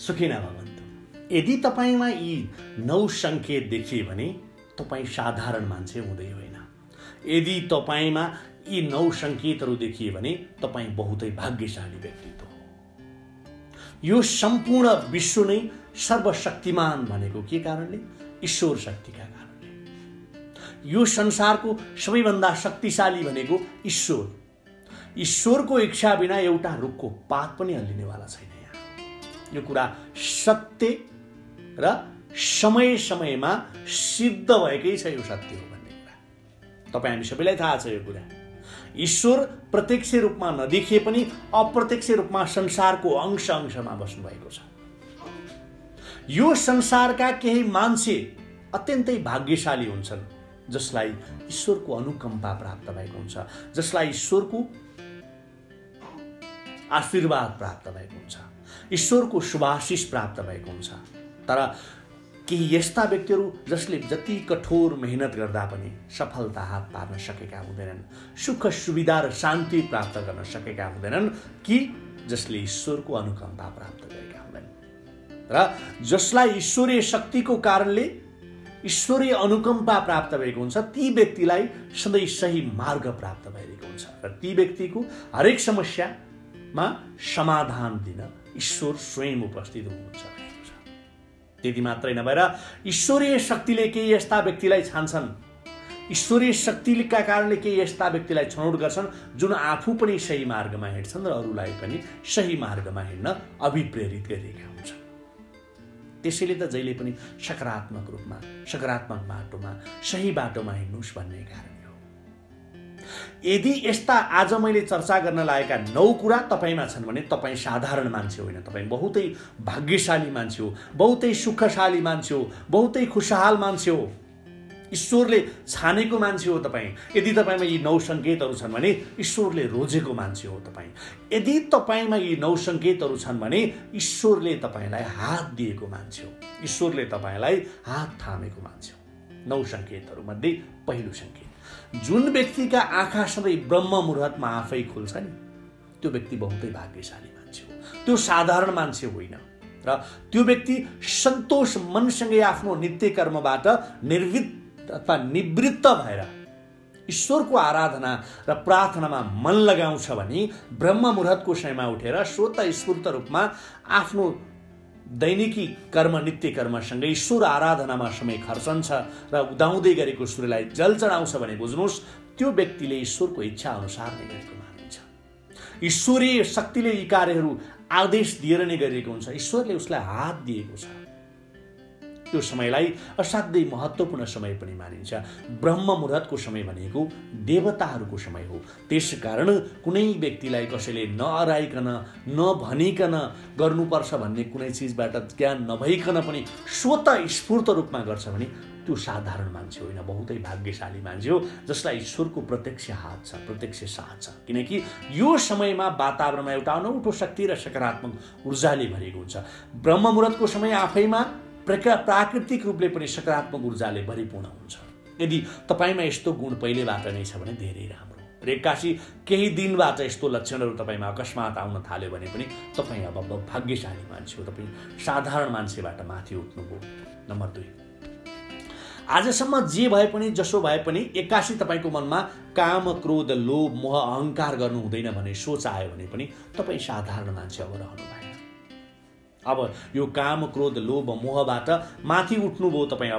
सुखी न भवन्तु। यदि तपाईमा यी 9 संकेत देखिए भने तपाई साधारण मान्छे हुँदै होइन। यदि तपाईमा यी 9 संकेतहरू देखिए भने तपाई बहुतै भाग्यशाली व्यक्तित्व हो। यो सम्पूर्ण विश्व नै सर्वशक्तिमान भनेको के कारणले? ईश्वर शक्तिका कारणले। यो संसारको सबैभन्दा शक्तिशाली भनेको ईश्वर। ईश्वरको इच्छा बिना एउटा रुखको पात पनि हल्लिनेवाला छैन। यो कुरा सत्य र समय समयमा सिद्ध भएकै छ। यो सत्य हो भन्ने कुरा तपाईँ हामी सबैलाई थाहा छ। यो कुरा ईश्वर प्रत्यक्ष रूपमा नदेखिए पनि अप्रत्यक्ष रूपमा संसारको अंश अंशमा बस्नु भएको छ। यो संसारका केही मान्छे अत्यन्तै भाग्यशाली हुन्छन् जसलाई ईश्वरको अनुकम्पा प्राप्त भएको हुन्छ, जसलाई ईश्वरको आशीर्वाद प्राप्त भएको हुन्छ, ईश्वरको शुभाशीष प्राप्त भएको हुन्छ। तर केही यस्ता व्यक्तिहरू जसले जति कठोर मेहनत गर्दा पनि सफलता हात पार्न सकेका हुँदैनन्, सुख सुविधा र शान्ति प्राप्त गर्न सकेका हुँदैनन् कि जसले ईश्वरको अनुकम्पा प्राप्त गरेका हुँदैनन्। र जसलाई ईश्वरीय शक्तिको कारणले ईश्वरीय अनुकम्पा प्राप्त भएको हुन्छ ती व्यक्तिलाई सधैँ सही मार्ग प्राप्त भइरहेको हुन्छ र ती व्यक्तिको हरेक समस्यामा समाधान दिन ईश्वर स्वयं उपस्थित हुनुहुन्छ। त्यति मात्रै नभएर ईश्वरीय शक्तिले केही यस्ता व्यक्तिलाई छान्छन्, ईश्वरीय शक्तिका कारणले केही यस्ता व्यक्तिलाई छनौट गर्छन् जुन आफू पनि सही मार्गमा हिँड्छन् र अरूलाई पनि सही मार्गमा हिँड्न अभिप्रेरित गरिरहेका हुन्छन्। त्यसैले त जहिले पनि सकारात्मक रूपमा, सकारात्मक बाटोमा, सही बाटोमा हिँड्नुस् भन्ने कारण हो। यदि यस्ता आज मैले चर्चा गर्न लागेका 9 कुरा तपाईमा छन् भने तपाईँ साधारण मान्छे होइन, तपाईँ बहुतै भाग्यशाली मान्छे हो, बहुतै सुखशाली मान्छे हो, बहुतै खुशहाल मान्छे हो, ईश्वरले छानेको मान्छे हो तपाईँ। यदि तपाईमा यी 9 संकेतहरू छन् भने ईश्वरले रोजेको मान्छे हो तपाईँ। यदि तपाईमा यी 9 संकेतहरू छन् भने ईश्वरले तपाईलाई हात दिएको मान्छे हो, ईश्वरले तपाईलाई हात थामेको मान्छे हो। 9 संकेतहरू मध्ये पहिलो संकेत, जुन व्यक्तिका आँखा सधैँ ब्रह्म मुहुर्तमा आफै खुल्छ नि त्यो व्यक्ति बहुतै भाग्यशाली मान्छे हो। त्यो साधारण मान्छे होइन र त्यो व्यक्ति सन्तोष मनसँगै आफ्नो नित्य कर्मबाट निवृत्त भएर ईश्वरको आराधना र प्रार्थनामा मन लगाउँछ भने ब्रह्म मुहुर्तको समयमा उठेर स्वतस्फूर्त रूपमा आफ्नो दैनिकी कर्म नित्य कर्मसँगै ईश्वर आराधनामा समय खर्चन्छ र उदाउँदै गरेको सूर्यलाई जल चढाउँछ भने बुझ्नुहोस् त्यो व्यक्तिले ईश्वरको इच्छा अनुसार नै गरेको मानिन्छ। ईश्वरीय शक्तिले यी कार्यहरू आदेश दिएर नै गरिएको हुन्छ। ईश्वरले उसलाई हात दिएको छ। त्यो समयलाई असाध्यै महत्त्वपूर्ण समय पनि मानिन्छ। ब्रह्म मुहुर्तको समय भनेको देवताहरूको समय हो। त्यसकारण कुनै व्यक्तिलाई कसैले नअराइकन नभनिकन गर्नुपर्छ भन्ने कुनै चिजबाट ज्ञान नभइकन पनि स्वतः स्फूर्त रूपमा गर्छ भने त्यो साधारण मान्छे होइन, बहुतै भाग्यशाली मान्छे हो जसलाई ईश्वरको प्रत्यक्ष हात छ, प्रत्यक्ष साथ छ। किनकि यो समयमा वातावरणमा एउटा अनौठो शक्ति र सकारात्मक ऊर्जाले भरिएको हुन्छ। ब्रह्म मुहुर्तको समय आफैमा प्राकृतिक रूपले पनि सकारात्मक ऊर्जाले भरिपूर्ण हुन्छ। यदि तपाईमा यस्तो गुण पहिलेबाट नै छ भने धेरै राम्रो। र एक्कासी केही दिनबाट यस्तो लक्षणहरू तपाईमा अकस्मात आउन थाल्यो भने पनि तपाईँ अब भाग्यशाली मान्छे हो, तपाईँ साधारण मान्छेबाट माथि उठ्नुभयो। नम्बर 2, आजसम्म जे भए पनि जसो भए पनि एक्कासी तपाईको मनमा काम क्रोध लोभ मोह अहंकार गर्नु हुँदैन भन्ने सोच आयो भने पनि तपाईँ साधारण मान्छे अब रहनु भएन। अब यो काम क्रोध लोभ मोहबाट माथि उठ्नुभयो तपाईँ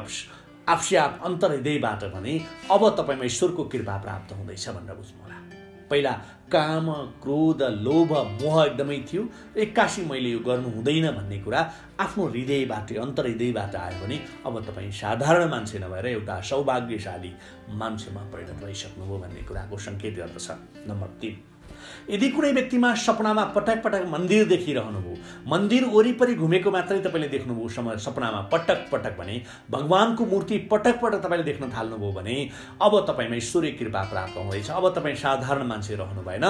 आफसे आप अन्तर्हृदयबाट भने अब तपाईमा ईश्वरको कृपा प्राप्त हुँदैछ भनेर बुझ्नु होला। पहिला काम क्रोध लोभ मोह एकदमै थियो, एक्कासी मैले यो गर्नु हुँदैन भन्ने कुरा आफ्नो हृदयबाट अन्तर्हृदयबाट आयो भने अब तपाईँ साधारण मान्छे नभएर एउटा सौभाग्यशाली मान्छेमा परिणत भइसक्नुभयो भन्ने कुराको सङ्केत गर्दछ। नम्बर 3, यदि कुनै व्यक्तिमा सपनामा पटक पटक मन्दिर देखिरहनु भयो, मन्दिर वरिपरि घुमेको मात्रै तपाईँले देख्नुभयो सपनामा पटक पटक भने भगवानको मूर्ति पटक पटक तपाईँले देख्न थाल्नुभयो भने अब तपाईँमा ईश्वरीय कृपा प्राप्त हुँदैछ। अब तपाईँ साधारण मान्छे रहनु भएन,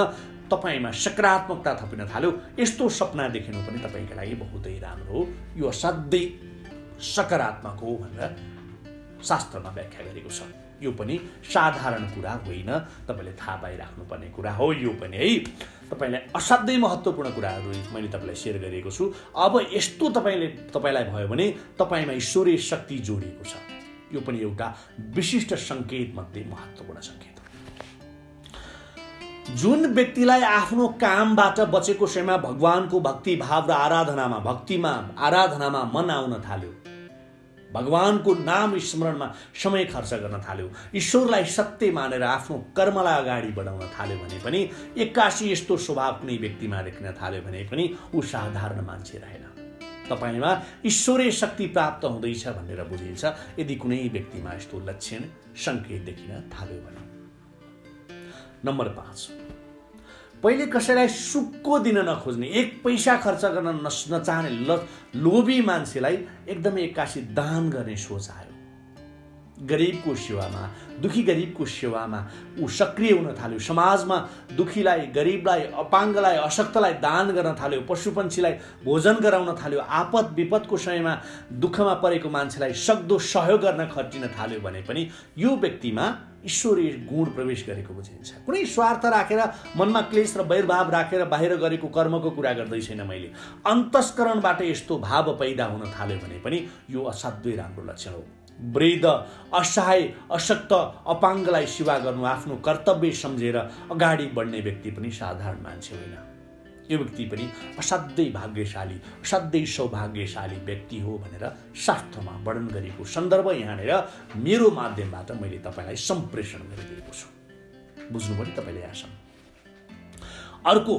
तपाईँमा सकारात्मकता थपिन थाल्यो। यस्तो सपना देखिनु पनि तपाईँका लागि बहुतै राम्रो हो। यो असाध्यै सकारात्मक हो भनेर शास्त्रमा व्याख्या गरेको छ। यो पनि साधारण कुरा होइन, तपाईँले थाहा पाइराख्नुपर्ने कुरा हो। यो पनि है तपाईँलाई असाध्यै महत्त्वपूर्ण कुराहरू मैले तपाईँलाई सेयर गरेको छु। अब यस्तो तपाईँलाई भयो भने तपाईँमा ईश्वरीय शक्ति जोडिएको छ। यो पनि एउटा विशिष्ट सङ्केत मध्ये महत्त्वपूर्ण सङ्केत हो। जुन व्यक्तिलाई आफ्नो कामबाट बचेको समयमा भगवानको भक्ति भाव र आराधनामा मन आउन थाल्यो, भगवानको नाम स्मरणमा समय खर्च गर्न थाल्यो, ईश्वरलाई सत्य मानेर आफ्नो कर्मलाई अगाडि बढाउन थाल्यो भने पनि एक्कासी यस्तो स्वभाव कुनै व्यक्तिमा देख्न थाल्यो भने पनि ऊ साधारण मान्छे रहेन। तपाईँमा ईश्वरीय शक्ति प्राप्त हुँदैछ भनेर बुझिन्छ यदि कुनै व्यक्तिमा यस्तो लक्षण सङ्केत देखिन थाल्यो भने। नम्बर 5, पहिले कसैलाई सुक्को दिन नखोज्ने, एक पैसा खर्च गर्न नचाहने लोभी मान्छेलाई एकदमै एक्कासी दान गर्ने सोच आयो। गरिबको सेवामा, दुखी गरिबको सेवामा ऊ सक्रिय हुन थाल्यो। समाजमा दुखीलाई, गरिबलाई, अपाङ्गलाई, अशक्तलाई दान गर्न थाल्यो। पशुपन्छीलाई भोजन गराउन थाल्यो। आपद विपदको समयमा दुःखमा परेको मान्छेलाई सक्दो सहयोग गर्न खटिन थाल्यो भने पनि यो व्यक्तिमा ईश्वरीय गुण प्रवेश गरेको बुझिन्छ। कुनै स्वार्थ राखेर, मनमा क्लेश र वैरभाव राखेर बाहिर गरेको कर्मको कुरा गर्दै छैन मैले। अन्तस्करणबाट यस्तो भाव पैदा हुन थाल्यो भने पनि यो असाध्यै राम्रो लक्षण हो। वृद्ध, असहाय, अशक्त, अपाङ्गलाई सेवा गर्नु आफ्नो कर्तव्य सम्झेर अगाडि बढ्ने व्यक्ति पनि साधारण मान्छे होइन। यो व्यक्ति पनि असाध्यै भाग्यशाली, असाध्यै सौभाग्यशाली व्यक्ति हो भनेर शास्त्रमा वर्णन गरेको सन्दर्भ यहाँनिर मेरो माध्यमबाट मैले तपाईँलाई सम्प्रेषण गरिदिएको छु। बुझ्नुभयो नि तपाईँले यहाँसम्म। अर्को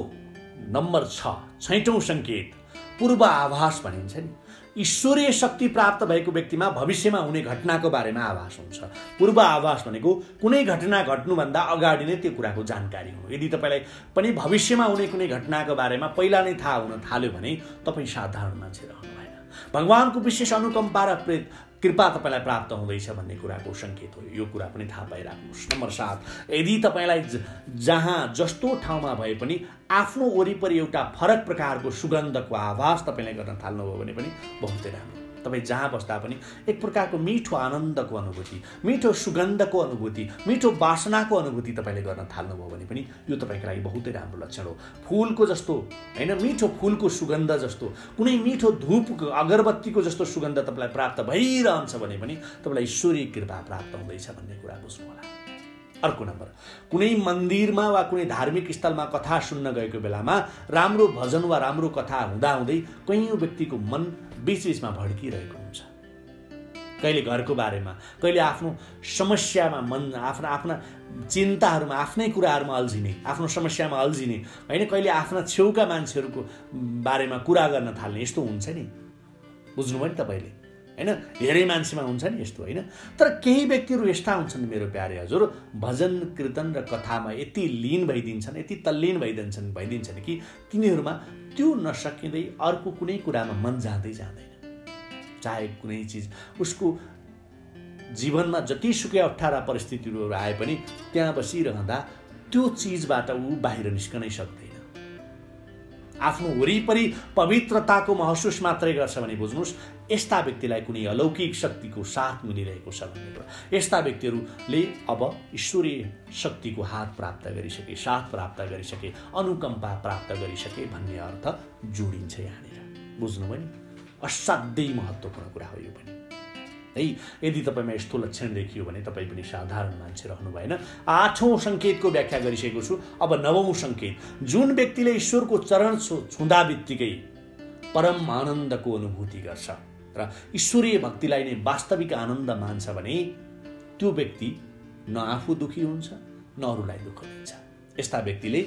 नम्बर 6, छैटौं सङ्केत पूर्व आभास भनिन्छ नि। ईश्वरीय शक्ति प्राप्त भएको व्यक्तिमा भविष्यमा हुने घटनाको बारेमा आभास हुन्छ। पूर्व आभास भनेको कुनै घटना घट्नुभन्दा अगाडि नै त्यो कुराको जानकारी हुनु। यदि तपाईँलाई पनि भविष्यमा हुने कुनै घटनाको बारेमा पहिला नै थाहा हुन थाल्यो भने तपाईँ साधारण मान्छे रहनु भएन। भगवानको विशेष अनुकम्पा र कृपा तपाईँलाई प्राप्त हुँदैछ भन्ने कुराको सङ्केत हो। यो कुरा पनि थाहा पाइराख्नुहोस्। नम्बर 7, यदि तपाईँलाई जहाँ जस्तो ठाउँमा भए पनि आफ्नो वरिपरि एउटा फरक प्रकारको सुगन्धको आभास तपाईँले गर्न थाल्नुभयो भने पनि बहुतै राम्रो। तपाईँ जहाँ बस्दा पनि एक प्रकारको मिठो आनन्दको अनुभूति, मिठो सुगन्धको अनुभूति, मिठो वासनाको अनुभूति तपाईँले गर्न थाल्नुभयो भने पनि यो तपाईँको लागि बहुतै राम्रो लक्षण हो। फुलको जस्तो होइन, मिठो फुलको सुगन्ध जस्तो, कुनै मिठो धूपको अगरबत्तीको जस्तो सुगन्ध तपाईँलाई प्राप्त भइरहन्छ भने पनि तपाईँलाई ईश्वरीय कृपा प्राप्त हुँदैछ भन्ने कुरा बुझ्नु होला। अर्को नम्बर, कुनै मन्दिरमा वा कुनै धार्मिक स्थलमा कथा सुन्न गएको बेलामा राम्रो भजन वा राम्रो कथा हुँदाहुँदै कैयौँ व्यक्तिको मन बीचमा भड्किरहेको हुन्छ। कहिले घरको बारेमा, कहिले आफ्नो समस्यामा मन, आफ्ना चिन्ताहरूमा, आफ्नै कुराहरूमा अल्झिने, आफ्नो समस्यामा अल्झिने होइन, कहिले आफ्ना छेउका मान्छेहरूको बारेमा कुरा गर्न थाल्ने, यस्तो हुन्छ नि। बुझ्नुभयो नि तपाईँले होइन। धेरै मान्छेमा हुन्छ नि यस्तो होइन। तर केही व्यक्तिहरू यस्ता हुन्छन् मेरो प्यारे हजुर, भजन कीर्तन र कथामा यति लीन भइदिन्छन्, यति तल्लीन भइदिन्छन् कि तिनीहरूमा त्यो नसकिँदै अर्को कुनै कुरामा मन जाँदैन। चाहे कुनै चिज उसको जीवनमा जतिसुकै अप्ठ्यारा परिस्थितिहरू आए पनि त्यहाँ बसिरहँदा त्यो चिजबाट ऊ बाहिर निस्कनै सक्दैन। आफ्नो वरिपरि पवित्रताको महसुस मात्रै गर्छ भने बुझ्नुहोस् यस्ता व्यक्तिलाई कुनै अलौकिक शक्तिको साथ मिलिरहेको छ भन्ने कुरा। यस्ता व्यक्तिहरूले अब ईश्वरीय शक्तिको हात प्राप्त गरिसके, साथ प्राप्त गरिसके, अनुकम्पा प्राप्त गरिसके भन्ने अर्थ जोडिन्छ यहाँनिर। बुझ्नुभयो नि। असाध्यै महत्त्वपूर्ण कुरा हो यो पनि है। यदि तपाईँमा यस्तो लक्षण देखियो भने तपाईँ पनि साधारण मान्छे रहनु भएन। 8औं सङ्केतको व्याख्या गरिसकेको छु। अब 9औं सङ्केत, जुन व्यक्तिले ईश्वरको चरण छुँदा बित्तिकै परम आनन्दको अनुभूति गर्छ र ईश्वरीय भक्तिलाई नै वास्तविक आनन्द मान्छ भने त्यो व्यक्ति न आफू दुखी हुन्छ न अरूलाई दुःख दिन्छ। यस्ता व्यक्तिले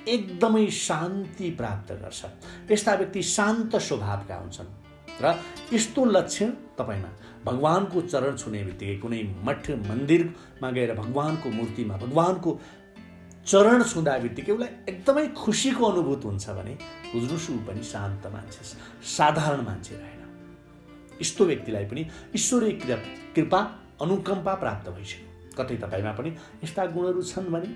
एकदमै शान्ति प्राप्त गर्छ। यस्ता व्यक्ति शान्त स्वभावका हुन्छन् र यस्तो लक्षण तपाईँमा भगवानको चरण छुने बित्तिकै, कुनै मठ मन्दिरमा गएर भगवानको मूर्तिमा भगवानको चरण छुँदा बित्तिकै उसलाई एकदमै खुसीको अनुभूति हुन्छ भने बुझ्नुहोस् ऊ पनि शान्त मान्छे, साधारण मान्छे रहेन। यस्तो व्यक्तिलाई पनि ईश्वरीय कृपा अनुकम्पा प्राप्त भइसक्यो। कतै तपाईँमा पनि यस्ता गुणहरू छन् भने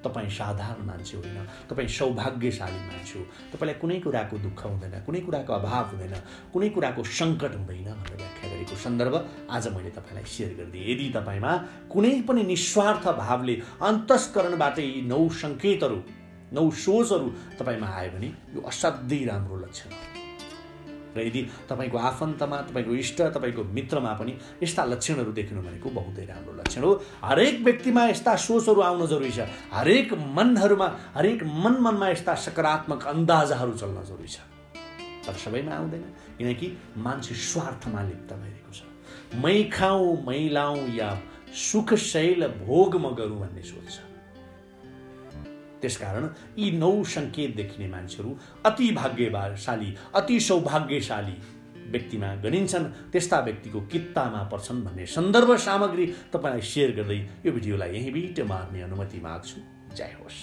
तपाईँ साधारण मान्छे होइन, तपाईँ सौभाग्यशाली मान्छे हो। तपाईँलाई कुनै कुराको दुःख हुँदैन, कुनै कुराको अभाव हुँदैन, कुनै कुराको सङ्कट हुँदैन भनेर व्याख्या गरेको सन्दर्भ आज मैले तपाईँलाई सेयर गरिदिएँ। यदि तपाईँमा कुनै पनि निस्वार्थ भावले अन्तस्करणबाट यी 9 सङ्केतहरू 9 सोचहरू तपाईँमा आयो भने यो असाध्यै राम्रो लक्षण हो। र यदि तपाईँको आफन्तमा, तपाईँको इष्ट, तपाईँको मित्रमा पनि यस्ता लक्षणहरू देख्नु भनेको बहुतै राम्रो लक्षण हो। हरेक व्यक्तिमा यस्ता सोचहरू आउन जरुरी छ। हरेक मनमा यस्ता सकारात्मक अन्दाजहरू चल्न जरुरी छ। तर सबैमा आउँदैन, किनकि मान्छे स्वार्थमा लिप्त भइरहेको छ। मै खाऊँ, मै लाऊँ या सुख शैल भोग म गरौँ भन्ने सोच छ। त्यसकारण यी 9 सङ्केत देखिने मान्छेहरू अति भाग्यशाली, अति सौभाग्यशाली व्यक्तिमा गनिन्छन्। त्यस्ता व्यक्तिको कित्तामा पर्छन् भन्ने सन्दर्भ सामग्री तपाईँलाई सेयर गर्दै यो भिडियोलाई यहीँ बिट मार्ने अनुमति माग्छु। जय होस्।